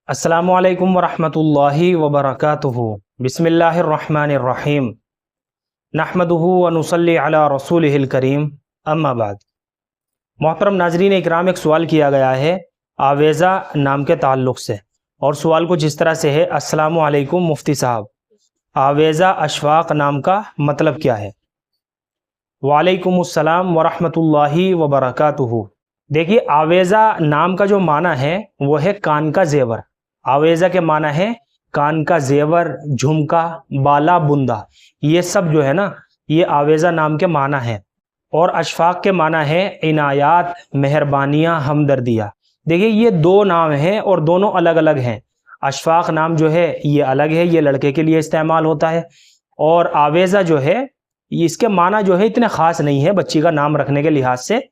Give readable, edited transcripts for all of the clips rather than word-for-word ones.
अस्सलामुअलैकुम वरहमतुल्लाहि वबरकातुहू। बिस्मिल्लाहिर्रहमानिर्रहीम। नहमदुहू व नुसल्ली अला रसूलिहिल करीम, अम्मा बाद। मोहतरम नाजरीन इकराम, एक सवाल किया गया है आवेज़ा नाम के ताल्लुक़ से, और सवाल कुछ इस तरह से है। अस्सलामुअलैकुम मुफ्ती साहब, आवेज़ा अशफ़ाक़ नाम का मतलब क्या है? वालेकुमुस्सलाम वरहमतुल्लाहि वबरकातुहू। देखिए, आवेज़ा नाम का जो माना है वो है कान का जेवर। आवेज़ा के माना है कान का जेवर, झुमका, बाला, बुंदा, ये सब जो है ना, ये आवेज़ा नाम के माना है। और अशफ़ाक़ के माना है इनायात, मेहरबानियाँ, हमदर्दियाँ। देखिए, ये दो नाम हैं और दोनों अलग अलग हैं। अशफ़ाक़ नाम जो है ये अलग है, ये लड़के के लिए इस्तेमाल होता है। और आवेज़ा जो है इसके माना जो है इतने ख़ास नहीं है बच्ची का नाम रखने के लिहाज से।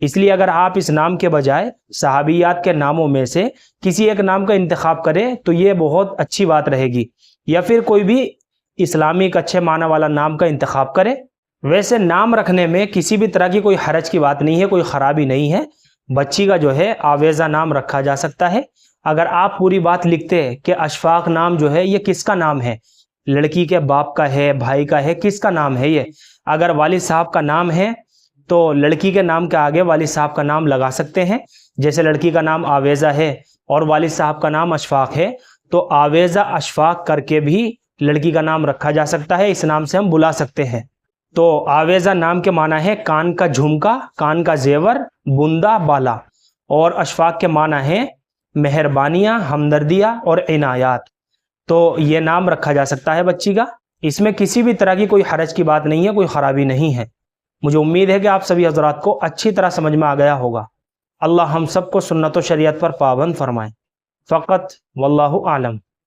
इसलिए अगर आप इस नाम के बजाय सहाबियात के नामों में से किसी एक नाम का इंतखाब करें तो ये बहुत अच्छी बात रहेगी, या फिर कोई भी इस्लामिक अच्छे माना वाला नाम का इंतखाब करें। वैसे नाम रखने में किसी भी तरह की कोई हरज की बात नहीं है, कोई ख़राबी नहीं है। बच्ची का जो है आवेज़ा नाम रखा जा सकता है। अगर आप पूरी बात लिखते हैं कि अशफ़ाक़ नाम जो है ये किसका नाम है, लड़की के बाप का है, भाई का है, किसका नाम है ये? अगर वालिद साहब का नाम है तो लड़की के नाम के आगे वालिद साहब का नाम लगा सकते हैं। जैसे लड़की का नाम आवेज़ा है और वालिद साहब का नाम अशफ़ाक़ है, तो आवेज़ा अशफ़ाक़ करके भी लड़की का नाम रखा जा सकता है। इस नाम से हम बुला सकते हैं। तो आवेज़ा नाम के माना है कान का झुमका, कान का जेवर, बुंदा, बाला। और अशफ़ाक़ के माना है मेहरबानियाँ, हमदर्दियाँ और इनायात। तो ये नाम रखा जा सकता है बच्ची का। इसमें किसी भी तरह की कोई हरज की बात नहीं है, कोई ख़राबी नहीं है। मुझे उम्मीद है कि आप सभी हज़रात को अच्छी तरह समझ में आ गया होगा। अल्लाह हम सबको सुन्नत व शरीयत पर पाबंद फरमाए। फ़क़त वल्लाहु आलम।